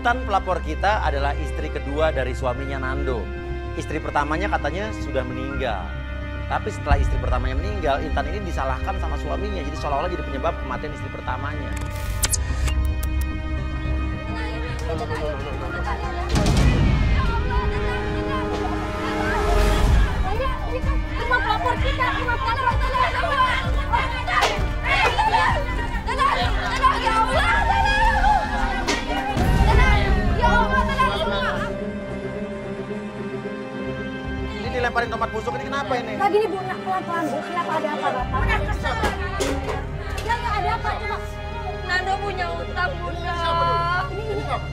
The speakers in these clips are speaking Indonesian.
Intan pelapor kita adalah istri kedua dari suaminya Nando. Istri pertamanya katanya sudah meninggal. Tapi setelah istri pertamanya meninggal, Intan ini disalahkan sama suaminya. Jadi seolah-olah jadi penyebab kematian istri pertamanya. Cuma pelapor kita, cuma pelapor kita. Ini dilemparin tomat busuk ini kenapa ini? Lagi nih Bu, pelan-pelan Bu, kenapa ada apa Bapak? Udah kesel. Ya nggak ada apa, cuma Nando punya utang, Bunda.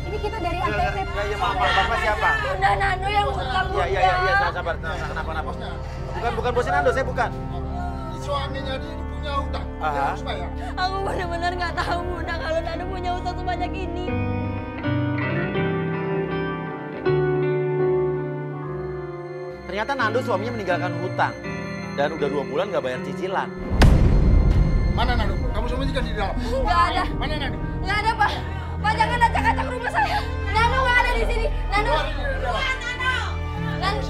ini kita dari ATP. Ya maaf, Bapak siapa? Bunda, Nando yang utang, Bunda. Iya, sabar. Kenapa? Bukan bosnya Nando, saya bukan. Suaminya dia punya hutang, dia Aha. harus bayar. Aku benar-benar nggak tahu, Bunda, kalau Nando punya utang sebanyak ini. Ternyata Nando suaminya meninggalkan hutang. Dan udah 2 bulan nggak bayar cicilan. Mana Nando? Kamu sembunyikan di dalam. Nggak ada. Mana Nando? Nggak ada, Pak. Pak, jangan acak-acak rumah saya. Nando nggak ada di sini. Nando.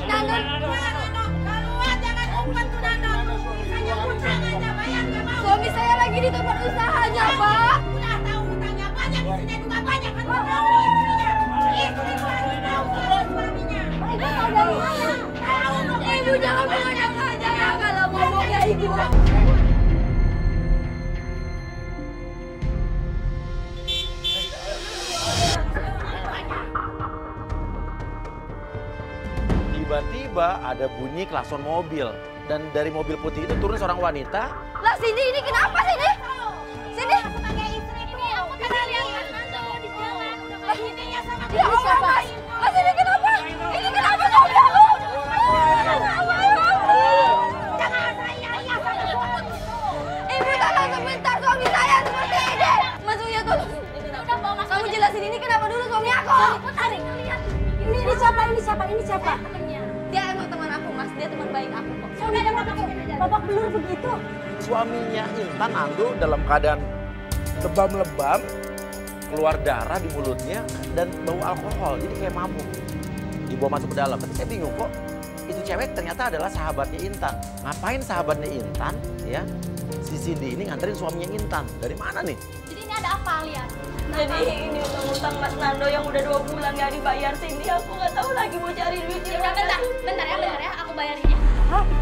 Nando. Suami saya lagi di tempat usahanya, Pak. Udah tahu hutangnya banyak, istrinya juga banyak kan tahu istrinya. Istri tahu suaminya. Ibu tahu dari mana? Ibu jangan mengajak aja ya kalau ngomongnya Ibu. Tiba-tiba ada bunyi klakson mobil. Dan dari mobil putih itu turun seorang wanita. Lah sini, ini kenapa sini? Sini. Sebagai istri itu aku pernah lihat Mas Nando di jalan udah kayak gininya sama Ya Allah, Mas. Mas, ini kenapa? Ini kenapa suami aku? Jangan saya ya sama suami. Ibu tolong sebentar, suami saya seperti ini. Mas Uya tolong. Udah bawa Mas. Kamu jelasin ini kenapa dulu suami aku? Tarik lihat. Ini siapa? Dia emang teman aku, Mas. Dia teman baik aku kok. Sudah ada babak belur begitu. Suaminya Intan Nando dalam keadaan lebam-lebam. Keluar darah di mulutnya dan bau alkohol. Jadi kayak mabuk. Dibawa masuk ke dalam. Tapi saya bingung kok. Itu cewek ternyata adalah sahabatnya Intan. Ngapain sahabatnya Intan ya? Si Cindy ini nganterin suaminya Intan. Dari mana nih? Jadi ini ada apa lihat? Jadi ini utang Mas Nando yang udah 2 bulan gak dibayar. Cindy, aku nggak tahu lagi mau cari duit di Udah mana. bentar ya, aku bayarinnya.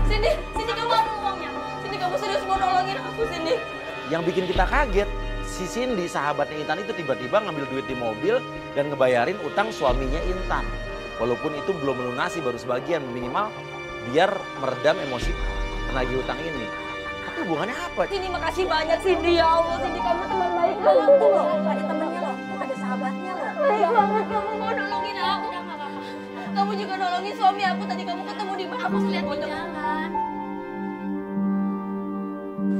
Cindy kamu baru uangnya. Cindy, kamu serius mau nolongin aku, Cindy? Yang bikin kita kaget, si Cindy sahabatnya Intan itu tiba-tiba ngambil duit di mobil dan ngebayarin utang suaminya Intan. Walaupun itu belum melunasi, baru sebagian minimal biar meredam emosi penagih utang ini. Tapi hubungannya apa? Cindy, makasih banyak, Cindy. Ya Allah, Cindy, kamu teman baik Tuh aku. loh, ada temennya loh, ada sahabatnya loh. Baik banget kamu mau nolongin aku. Kamu juga nolongin suami aku. Tadi kamu ketemu di mana? Aku lihat di jalan.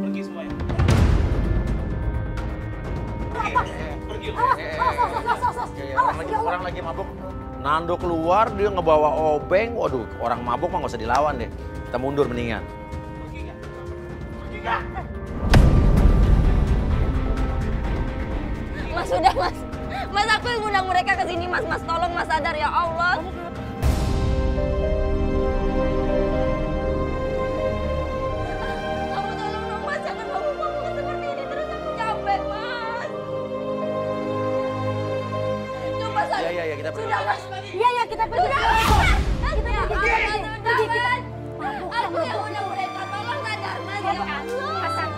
Pergi semuanya. Pergi. Orang lagi mabuk. Nando keluar, dia ngebawa obeng. Waduh, orang mabuk mah nggak usah dilawan deh. Kita mundur mendingan. Mas, udah, Mas. Mas, aku yang ngundang mereka ke sini, Mas. Mas, tolong, Mas, sadar ya Allah. Kamu tolong dong, Mas. Jangan ngomong-ngomong seperti ini terus, aku capek, Mas. Coba, sadar. Iya, kita pergi. Sudah, Mas. Iya, kita pergi. Kita pergi. Aku yang undang mereka. Tolong sadar, Mas. Ya Allah. Hasan.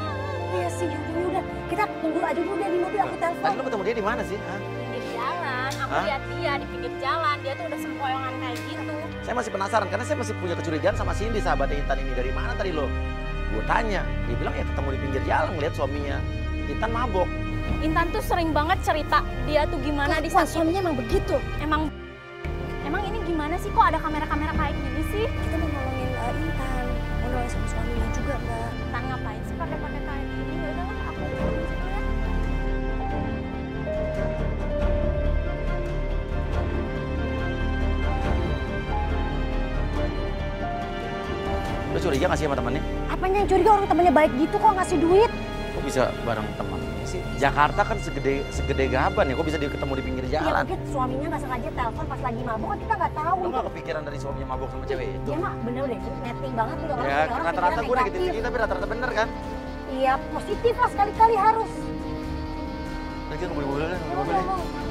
Iya sih, udah. Kita tunggu aja dulu deh di mobil, aku telepon. Tadi lo ketemu dia di mana sih? Hah? Pinggir jalan, aku Hah? lihat dia di pinggir jalan, dia tuh udah sempoyongan kayak gitu. Saya masih penasaran karena saya masih punya kecurigaan sama Cindy sahabatnya Intan ini. Dari mana tadi lo? Gue tanya, dia bilang ya ketemu di pinggir jalan ngeliat suaminya Intan mabok. Intan tuh sering banget cerita dia tuh gimana di Wah, suaminya emang begitu. Emang ini gimana sih kok ada kamera-kamera kayak gini sih? Kita mau nolongin Intan, mau nolongin sama suaminya juga, Mbak. Intan ngapain sih pakai kayak gini? Ya udahlah aku turun di situ ya. Lo curiga gak sih sama temannya? Apanya yang curiga, orang temannya baik gitu kok ngasih duit. Kok bisa bareng teman? sih? Jakarta kan segede gaban ya, kok bisa ketemu di pinggir Ya jalan? mungkin suaminya nggak sengaja telepon pas lagi mabuk, kan kita nggak tahu. Lo gak kepikiran dari suaminya mabok sama cewek itu? Dia mah bener deh, netting banget nih orang. Ya rata-rata gue dikit-dikit tapi rata-rata bener kan? Iya, positif lah sekali-kali harus. Lagi nggak boleh deh, nggak boleh. Ngomong.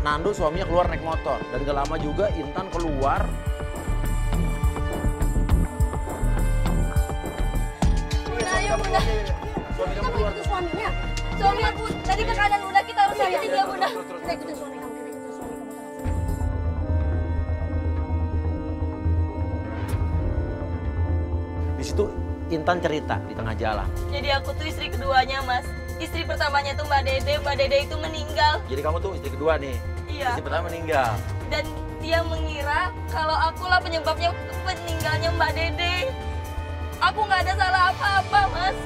Nando suaminya keluar naik motor dan gak lama juga Intan keluar. Bunda, ayo Bunda. Suami Kita kamu mau keluar. ikutin suaminya. Suami aku tadi ke kanan Bunda, kita harus ikutin dia Bunda. Kita ikutin suami kamu, kita ikutin suami kamu. Di situ Intan cerita di tengah jalan. Jadi aku tuh istri keduanya Mas. Istri pertamanya tuh Mbak Dede itu meninggal. Jadi kamu tuh istri kedua nih. Iya. Istri pertama meninggal. Dan dia mengira kalau akulah penyebabnya meninggalnya Mbak Dede. Aku nggak ada salah apa-apa, Mas.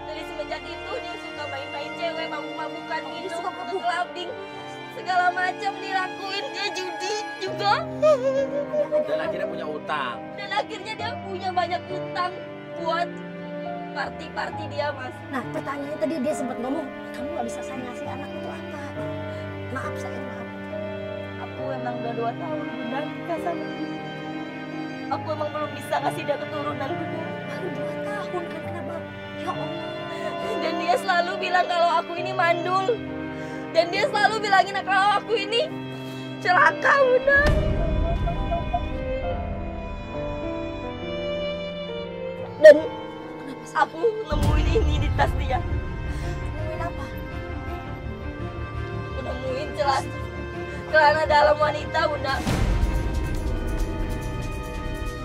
Dari semenjak itu dia suka main-main cewek, mabuk-mabukan, minum, clubbing, segala macam dilakuin. Dia judi juga. Dan akhirnya punya utang. Dan akhirnya dia punya banyak utang buat party-party dia, Mas. Nah, pertanyaannya tadi dia sempat ngomong, kamu nggak bisa saya ngasih anak itu apa? Maaf sayang, maaf. Aku emang udah 2 tahun Bunda nikah sama dia. Aku emang belum bisa ngasih dia keturunan Bunda. Baru 2 tahun kan, kenapa? Ya Allah. Dan dia selalu bilang kalau aku ini mandul. Dan dia selalu bilangin kalau aku ini celaka Bunda. Dan aku nemuin ini di tas dia. Nemuin apa? Aku nemuin celana dalam wanita Bunda.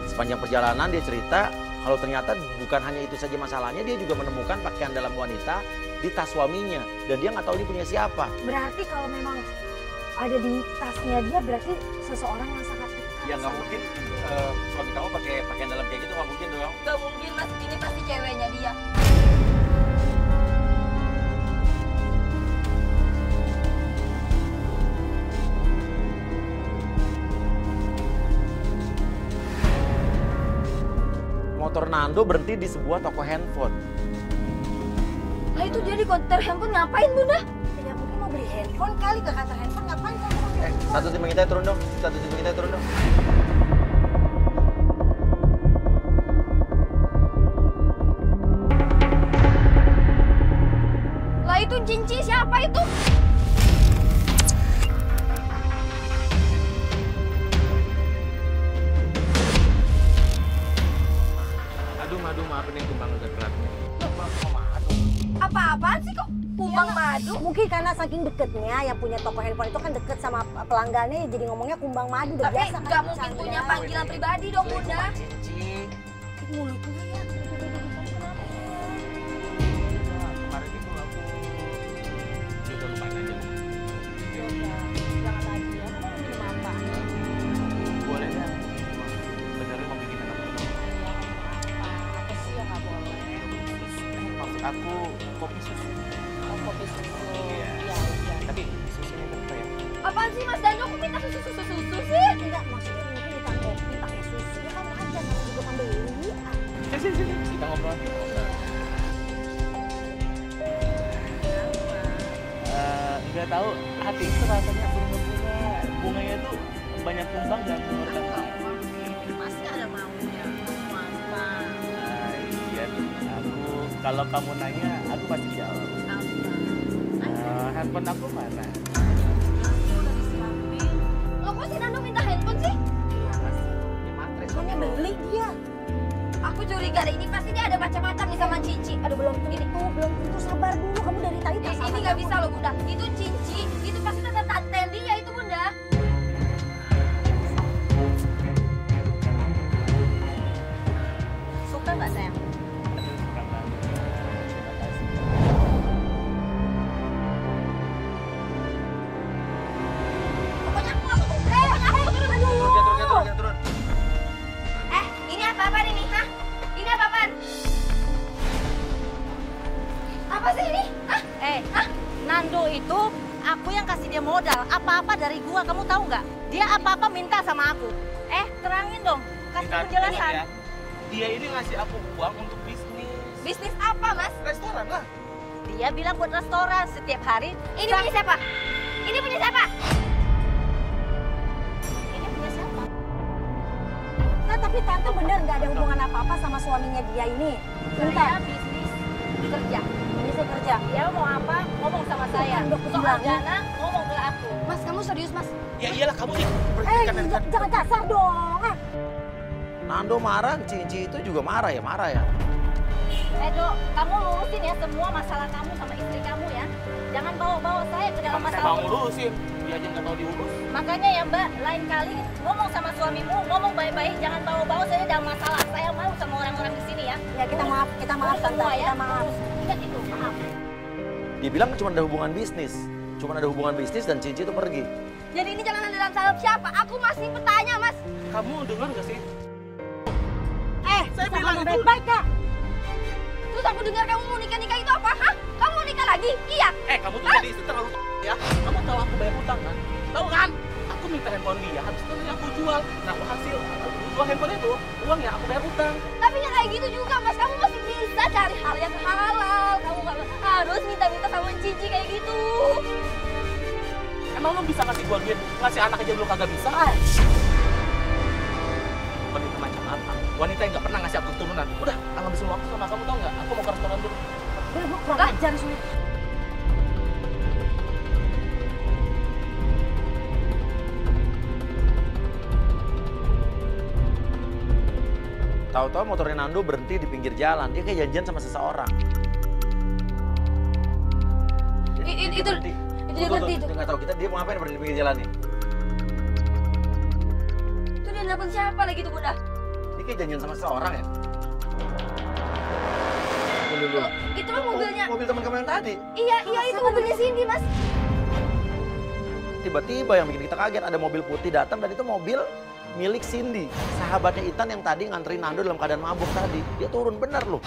Sepanjang perjalanan dia cerita kalau ternyata bukan hanya itu saja masalahnya, dia juga menemukan pakaian dalam wanita di tas suaminya dan dia nggak tahu ini punya siapa. Berarti kalau memang ada di tasnya dia, berarti seseorang yang sangat dekat. Ya nggak mungkin suami kamu pakai pakaian dalam kayak gitu, nggak mungkin dong. Gak mungkin Mas, ini pasti ceweknya dia. Motor Nando berhenti di sebuah toko handphone. Lah itu dia di konter handphone ngapain Bunda? Ya mungkin mau beli handphone kali, ke kantor handphone ngapain kamu pakai handphone? Satu tim kita turun dong, satu tim kita turun dong. Lah itu cincin siapa itu? Aduh, maafin yang kumbang agak keras. Apa-apaan sih kok? Kumbang madu? Mungkin karena saking deketnya yang punya toko handphone itu kan deket sama pelanggannya, jadi ngomongnya kumbang madu udah Tapi biasa kan. nggak mungkin punya panggilan pribadi dong Bunda. Cincin. Mulutnya ya. Kemarin itu aku udah lupain aja. Jangan lagi ya, kamu minum apa? Boleh ya? Beneran mau bikin anak aku. Apa sih yang nggak boleh? Maksud aku kopi susu. Oh, kopi susu. Iya. Iya. Tapi susunya kenapa ya? Apaan sih Mas Dando? Kok minta susu sih? Enggak, maksudnya mungkin minta kopi pakai susu. Ya kan ada, kamu juga pembeli. Sini. Kita ngobrol. Nggak tahu, hati itu rasanya bunga-bunga. Bunganya tuh banyak kumbang dan menurut aku. Masih ada maunya. Mantap. Iya, aku kalau kamu nanya, aku pasti jawab. Handphone aku mana? Loh kok si Dando minta handphone sih? Soalnya beli dia. Aku curiga deh, ini pasti dia ada macam-macam nih sama Cici. Aduh, belum tentu, sabar dulu. Kamu dari tadi tak sabar. Ini nggak bisa loh Bunda. Itu Cici, itu pasti tante dia itu Bunda. Suka nggak sayang? Suka banget. Terima kasih. Pokoknya aku nggak mau. Turun. Ini apa-apaan ini, hah? Ini apa-apaan? Apa sih ini? Hah? itu aku yang kasih dia modal. Apa-apa dari gua, kamu tahu nggak? Dia apa-apa minta sama aku. Terangin dong, kasih Kita penjelasan. dengar ya, dia ini ngasih aku uang untuk bisnis. Bisnis apa, Mas? Restoran lah. Dia bilang buat restoran setiap hari. Ini punya siapa? Ini punya siapa? Ini punya siapa? Nah, tapi tante bener nggak ada hubungan apa-apa sama suaminya dia ini. Saya bisnis kerja. Bisa kerja. Dia mau apa, ngomong sama saya. Kan udah aku Soal bilang. dana, ngomong ke aku. Mas, kamu serius, Mas? Ya iyalah kamu nih. Berhentikan dari tadi. Jangan kasar dong. Nando marah, Cici itu juga marah ya. Dok, kamu lurusin ya semua masalah kamu sama istri kamu ya. Jangan bawa-bawa saya ke dalam Emang saya masalah mau ini. ngurusin, dia aja nggak tahu diurus. Makanya ya Mbak, lain kali ngomong sama suamimu, ngomong baik-baik, jangan bawa-bawa saya dalam masalah. Saya mau sama orang-orang di sini ya. Ya kita maaf Urus tante, semua ya. kita maaf. Urus. Ingat itu, maaf. Dia bilang cuma ada hubungan bisnis. Cuma ada hubungan bisnis dan Cici itu pergi. Jadi ini jangan dalam salah siapa? Aku masih bertanya, Mas. Kamu dengar gak sih? Saya bilang itu. baik-baik kak. Terus aku dengar kamu mau nikah itu apa? Hah? Kamu mau nikah lagi? Iya. Kamu tuh jadi istri terlalu ya. Kamu tahu aku bayar utang kan? Tahu kan? Aku minta handphone dia, habis itu aku jual. Nah, hasil jual handphone itu, uangnya aku bayar utang. Tapi nggak kayak gitu juga, Mas. Kamu masih bisa cari hal yang halal. Kamu nggak harus minta-minta sama Cici kayak gitu. Emang lu bisa ngasih gua duit, ngasih anak aja lu kagak bisa? Wanita macam apa? Wanita yang nggak pernah ngasih aku turunan. Udah, ngabisin waktu sama kamu tau nggak? Aku mau ke restoran dulu. Kurang ajar sih. Tahu-tahu motornya Nando berhenti di pinggir jalan. Dia kayak janjian sama seseorang. Itu berhenti. dia berhenti itu. Dia nggak tahu dia mau ngapain berhenti di pinggir jalan nih. Itu dia nelfon siapa lagi tuh, Bunda? Dia kayak janjian sama seseorang ya. Dulu. Itu mah mobilnya. Mobil teman kamu yang tadi. Iya, itu mobilnya Cindy, Mas. Tiba-tiba yang bikin kita kaget ada mobil putih datang dan itu mobil milik Cindy. Sahabatnya Ethan yang tadi nganterin Nando dalam keadaan mabuk tadi. Dia turun bener loh.